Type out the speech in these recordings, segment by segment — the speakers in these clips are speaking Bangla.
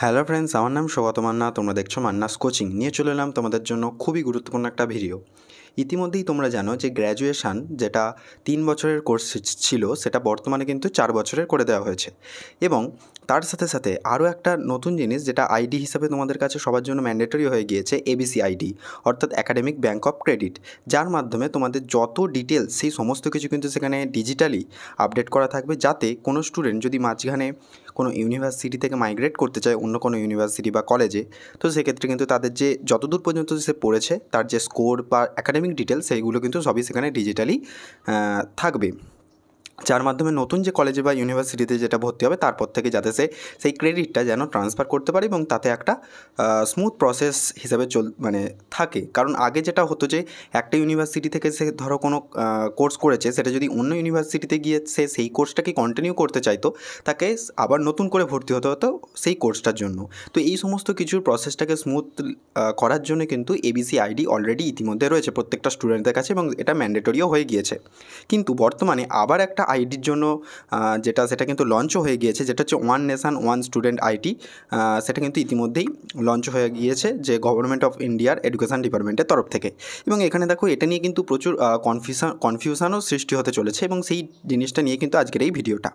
হ্যালো ফ্রেন্ডস, আমার নাম সৌগত মান্না। তোমরা দেখছো মান্নাস কোচিং। নিয়ে চলে এলাম তোমাদের জন্য খুবই গুরুত্বপূর্ণ একটা ভিডিও। ইতিমধ্যেই তোমরা জানো যে গ্র্যাজুয়েশান যেটা 3 বছরের কোর্স ছিল সেটা বর্তমানে কিন্তু 4 বছরের করে দেওয়া হয়েছে। এবং তার সাথে সাথে আরও একটা নতুন জিনিস যেটা আইডি হিসাবে তোমাদের কাছে সবার জন্য ম্যান্ডেটরি হয়ে গিয়েছে, এবিসি আইডি, অর্থাৎ একাডেমিক ব্যাঙ্ক অফ ক্রেডিট, যার মাধ্যমে তোমাদের যত ডিটেলস সেই সমস্ত কিছু কিন্তু সেখানে ডিজিটালি আপডেট করা থাকবে, যাতে কোনো স্টুডেন্ট যদি মাঝখানে কোনো ইউনিভার্সিটি থেকে মাইগ্রেট করতে চায় অন্য কোনো ইউনিভার্সিটি বা কলেজে, তো সেক্ষেত্রে কিন্তু তাদের যে যতদূর পর্যন্ত সে পড়েছে তার যে স্কোর বা একাডেমিক ডিটেলস সেইগুলো কিন্তু সবই সেখানে ডিজিটালি থাকবে, যার মাধ্যমে নতুন যে কলেজে বা ইউনিভার্সিটিতে যেটা ভর্তি হবে তারপর থেকে যাতে সে সেই ক্রেডিটটা যেন ট্রান্সফার করতে পারে এবং তাতে একটা স্মুথ প্রসেস হিসাবে থাকে। কারণ আগে যেটা হতো যে একটা ইউনিভার্সিটি থেকে সে ধরো কোনো কোর্স করেছে, সেটা যদি অন্য ইউনিভার্সিটিতে গিয়ে সে সেই কোর্সটাকে কন্টিনিউ করতে চাইতো, তাকে আবার নতুন করে ভর্তি হতে হতো সেই কোর্সটার জন্য। তো এই সমস্ত কিছুর প্রসেসটাকে স্মুথ করার জন্য কিন্তু এবিসি আইডি অলরেডি ইতিমধ্যে রয়েছে প্রত্যেকটা স্টুডেন্টদের কাছে এবং এটা ম্যান্ডেটরিও হয়ে গিয়েছে। কিন্তু বর্তমানে আবার একটা আইডির জন্য সেটা কিন্তু লঞ্চও হয়ে গিয়েছে, যেটা হচ্ছে one nation one student ID. সেটা কিন্তু ইতিমধ্যেই লঞ্চ হয়ে গিয়েছে যে গভর্নমেন্ট অফ ইন্ডিয়ার এডুকেশন ডিপার্টমেন্টের তরফ থেকে। এবং এখানে দেখো এটা নিয়ে কিন্তু প্রচুর কনফিউশনও সৃষ্টি হতে চলেছে এবং সেই জিনিসটা নিয়ে কিন্তু আজকের এই ভিডিওটা।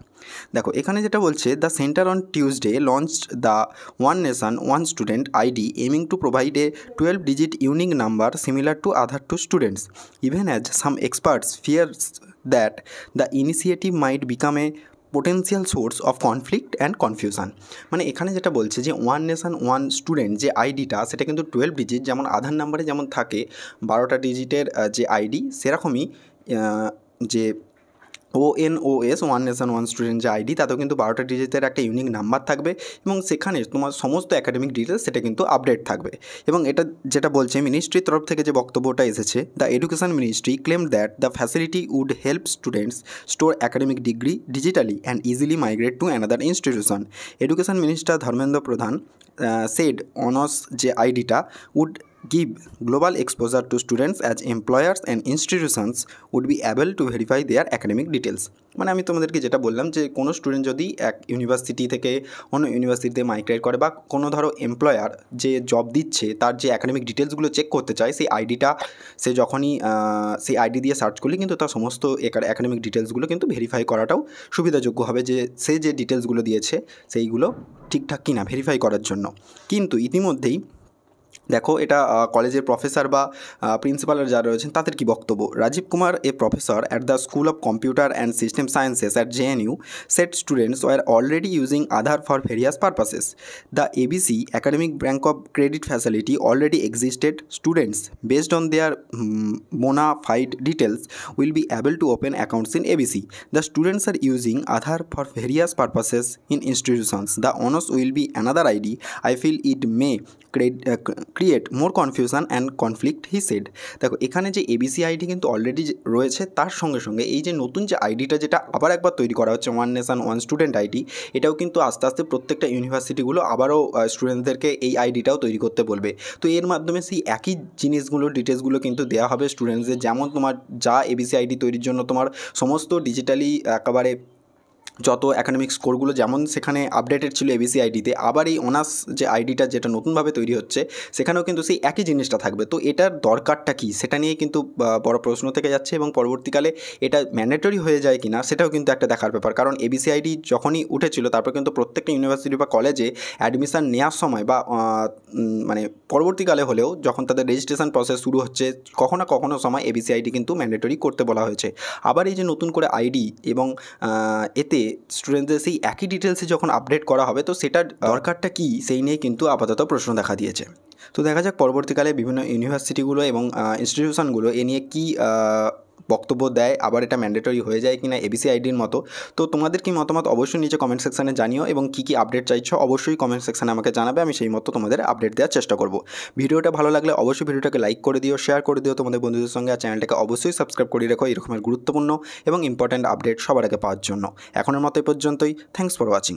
দেখো এখানে যেটা বলছে, the centre on Tuesday launched the one nation one student ID এমিং to provide a 12-digit unique number similar to other two students, even as some experts fears that the initiative might become a potential source of conflict and confusion. মানে এখানে যেটা বলছে যে ওয়ান নেশান ওয়ান স্টুডেন্ট যে আইডিটা, সেটা কিন্তু 12 ডিজিট, যেমন আধার নাম্বারে যেমন থাকে 12টা ডিজিটের যে আইডি, সেরকমই যে ONOS one nation one student যে আইডি, তাতেও কিন্তু 12টা ডিজিটের একটা ইউনিক নাম্বার থাকবে এবং সেখানে তোমার সমস্ত একাডেমিক ডিটেলস সেটা কিন্তু আপডেট থাকবে। এবং এটা যেটা বলছে মিনিস্ট্রির তরফ থেকে যে বক্তব্যটা এসেছে, the education ministry claim that the facility would help students store academic degree digitally and easily migrate to another institution. Education minister Dharmendra Pradhan said ONOS যে আইডিটা would give global exposure to students as employers and institutions would be able to verify their academic details। মানে আমি তোমাদেরকে যেটা বললাম যে কোনো স্টুডেন্ট যদি এক ইউনিভার্সিটি থেকে অন্য ইউনিভার্সিটিতে মাইগ্রেট করে বা কোনো ধরো এমপ্লয়ার যে জব দিচ্ছে তার যে অ্যাকাডেমিক ডিটেলসগুলো চেক করতে চায়, সেই আইডিটা সে যখনই সেই আইডি দিয়ে সার্চ করলে কিন্তু তার সমস্ত অ্যাকাডেমিক ডিটেলসগুলো কিন্তু ভেরিফাই করাটাও সুবিধাযোগ্য হবে, যে সে যে ডিটেলসগুলো দিয়েছে সেইগুলো ঠিকঠাক কিনা ভেরিফাই করার জন্য। কিন্তু ইতিমধ্যেই দেখো এটা কলেজের প্রফেসর বা প্রিন্সিপালের যারা রয়েছেন তাদের কি বক্তব্য। Rajeev Kumar, a professor at the school of computer and system sciences at JNU, said students were already using Aadhaar for various purposes. The ABC academic bank of credit facility already existed. Students, based on their bona fide details, will be able to open accounts in ABC. The students are using Aadhaar for various purposes in institutions. The ONOS will be another ID. I feel it may create more confusion and conflict, he said. দেখো এখানে যে এবিসি আইডি কিন্তু অলরেডি রয়েছে, তার সঙ্গে সঙ্গে এই যে নতুন যে আইডিটা যেটা আবার একবার তৈরি করা হচ্ছে one nation one student ID, এটাও কিন্তু আস্তে আস্তে প্রত্যেকটা ইউনিভার্সিটিগুলো আবারও স্টুডেন্টদেরকে এই আইডিটাও তৈরি করতে বলবে। তো এর মাধ্যমে সেই একই জিনিসগুলো ডিটেলসগুলো কিন্তু দেওয়া হবে স্টুডেন্টসদের, যেমন তোমার যা এবিসি আইডি তৈরির জন্য তোমার সমস্ত ডিজিটালি একেবারে যত অ্যাকাডেমিক স্কোরগুলো যেমন সেখানে আপডেটেড ছিল এবিসি আইডিতে, আবার এই অনার্স যে আইডিটা যেটা নতুনভাবে তৈরি হচ্ছে সেখানেও কিন্তু সেই একই জিনিসটা থাকবে। তো এটার দরকারটা কী সেটা নিয়ে কিন্তু বড় প্রশ্ন থেকে যাচ্ছে এবং পরবর্তীকালে এটা ম্যান্ডেটরি হয়ে যায় কি না সেটাও কিন্তু একটা দেখার ব্যাপার। কারণ এবিসি আইডি যখনই উঠেছিল তারপর কিন্তু প্রত্যেকটা ইউনিভার্সিটি বা কলেজে অ্যাডমিশান নেওয়ার সময় বা মানে পরবর্তীকালে হলেও যখন তাদের রেজিস্ট্রেশন প্রসেস শুরু হচ্ছে, কখনো না কখনো সময় এবিসি আইডি কিন্তু ম্যান্ডেটরি করতে বলা হয়েছে। আবার এই যে নতুন করে আইডি এবং এতে স্টুডেন্টদের সেই একই ডিটেলসে যখন আপডেট করা হবে, তো সেটার দরকারটা কী সেই নিয়ে কিন্তু আপাতত প্রশ্ন দেখা দিয়েছে। তো দেখা যাক পরবর্তীকালে বিভিন্ন ইউনিভার্সিটিগুলো এবং ইনস্টিটিউশনগুলো এ নিয়ে কী বক্তব্য দেয়, আবার এটা ম্যান্ডেটরি হয়ে যায় কিনা এবিসি আইডির মতো। তো তোমাদের কি মতামত অবশ্যই নিচে কমেন্ট সেকশানে জানিও এবং কী কী আপডেট চাইছো অবশ্যই কমেন্ট সেকশানে আমাকে জানাবে, আমি সেই মতো তোমাদের আপডেট দেওয়ার চেষ্টা করব। ভিডিওটা ভালো লাগলে অবশ্যই ভিডিওটাকে লাইক করে দিও, শেয়ার করে দিও তোমাদের বন্ধুদের সঙ্গে, আর চ্যানেলটাকে অবশ্যই সাবস্ক্রাইব করে রেখো এরকমের গুরুত্বপূর্ণ এবং ইম্পর্ট্যান্ট আপডেট সবার আগে পাওয়ার জন্য। এখনের মতো এই পর্যন্তই। Thanks for watching.